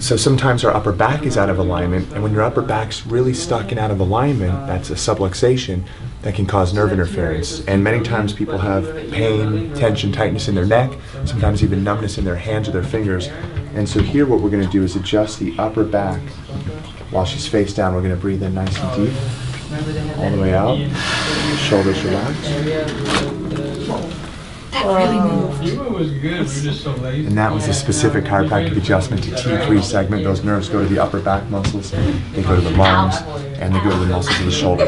So sometimes our upper back is out of alignment, and when your upper back's really stuck and out of alignment, that's a subluxation that can cause nerve interference. And many times people have pain, tension, tightness in their neck, sometimes even numbness in their hands or their fingers. And so here what we're going to do is adjust the upper back while she's face down. We're going to breathe in nice and deep, all the way out, shoulders relaxed. That really moved. It was good. We're just so lazy. And that was a specific chiropractic adjustment to T3 segment. Those nerves go to the upper back muscles, they go to the lungs, and they go to the muscles of the shoulder.